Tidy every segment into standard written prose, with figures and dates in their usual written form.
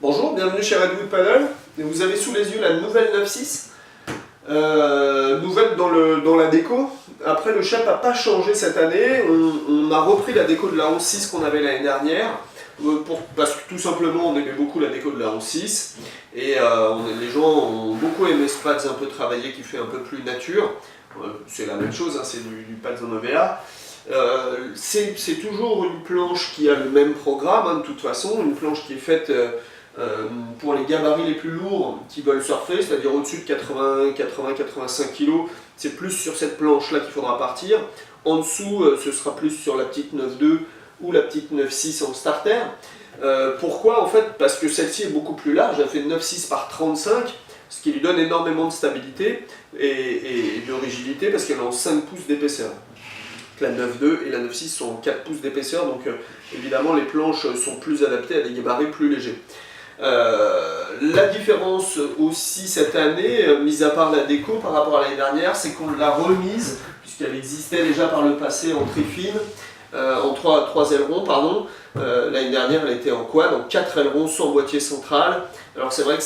Bonjour, bienvenue chez Redwood Paddle. Vous avez sous les yeux la nouvelle 9.6, nouvelle dans la déco. Après, le shape n'a pas changé cette année. On a repris la déco de la 11.6 qu'on avait l'année dernière, parce que tout simplement on aimait beaucoup la déco de la 11.6 et les gens ont beaucoup aimé ce pads un peu travaillé qui fait un peu plus nature. C'est la même chose, hein, c'est du pads en EVA. C'est toujours une planche qui a le même programme, hein, de toute façon, une planche qui est faite pour les gabarits les plus lourds qui veulent surfer, c'est-à-dire au-dessus de 80-85 kg, c'est plus sur cette planche-là qu'il faudra partir. En dessous, ce sera plus sur la petite 9.2 ou la petite 9.6 en starter. Pourquoi en fait? Parce que celle-ci est beaucoup plus large, elle fait 9.6 par 35, ce qui lui donne énormément de stabilité et de rigidité parce qu'elle est en 5 pouces d'épaisseur. La 9.2 et la 9.6 sont en 4 pouces d'épaisseur, donc évidemment les planches sont plus adaptées à des gabarits plus légers. La différence aussi cette année, mis à part la déco par rapport à l'année dernière, c'est qu'on l'a remise, puisqu'elle existait déjà par le passé en trifine, en 3 ailerons, pardon. L'année dernière elle était en quad, en 4 ailerons sans boîtier central. Alors c'est vrai que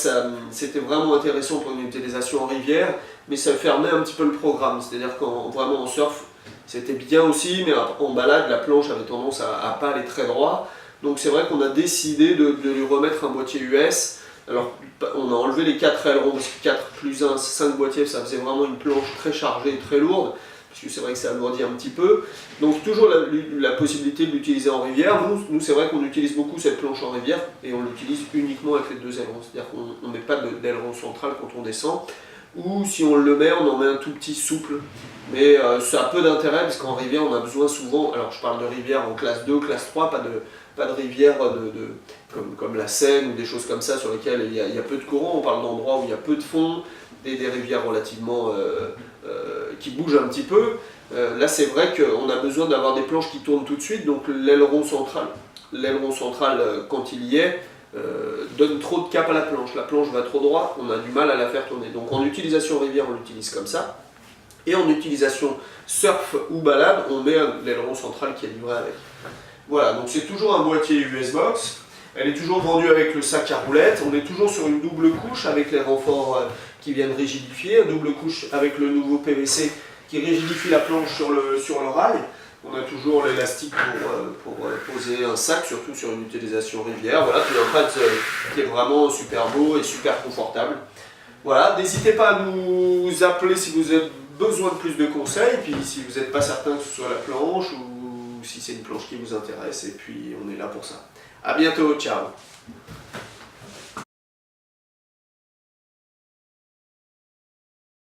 c'était vraiment intéressant pour une utilisation en rivière, mais ça fermait un petit peu le programme, c'est-à-dire qu'en vraiment en surf, c'était bien aussi, mais en balade, la planche avait tendance à pas aller très droit. Donc c'est vrai qu'on a décidé de lui remettre un boîtier US. Alors on a enlevé les 4 ailerons, parce que 4 plus 1, 5 boîtiers, ça faisait vraiment une planche très chargée, très lourde, parce que c'est vrai que ça alourdit un petit peu. Donc toujours la possibilité de l'utiliser en rivière. Nous c'est vrai qu'on utilise beaucoup cette planche en rivière, et on l'utilise uniquement avec les 2 ailerons. C'est-à-dire qu'on ne met pas d'aileron central quand on descend. Ou si on le met, on en met un tout petit souple. Mais ça a peu d'intérêt parce qu'en rivière on a besoin souvent, alors je parle de rivière en classe 2, classe 3, pas de rivière comme la Seine ou des choses comme ça sur lesquelles il y a peu de courant, on parle d'endroits où il y a peu de fond, des rivières relativement qui bougent un petit peu. Là c'est vrai qu'on a besoin d'avoir des planches qui tournent tout de suite, donc l'aileron central quand il y est, donne trop de cap à la planche va trop droit, on a du mal à la faire tourner. Donc en utilisation rivière on l'utilise comme ça, et en utilisation surf ou balade on met l'aileron central qui est livré avec. Voilà, donc c'est toujours un boîtier US Box, elle est toujours vendue avec le sac à roulettes, on est toujours sur une double couche avec les renforts qui viennent rigidifier, une double couche avec le nouveau PVC qui rigidifie la planche sur le rail. On a toujours l'élastique pour poser un sac, surtout sur une utilisation rivière. Voilà, puis un pad qui est vraiment super beau et super confortable. Voilà, n'hésitez pas à nous appeler si vous avez besoin de plus de conseils, puis si vous n'êtes pas certain que ce soit la planche ou si c'est une planche qui vous intéresse, et puis on est là pour ça. A bientôt, ciao!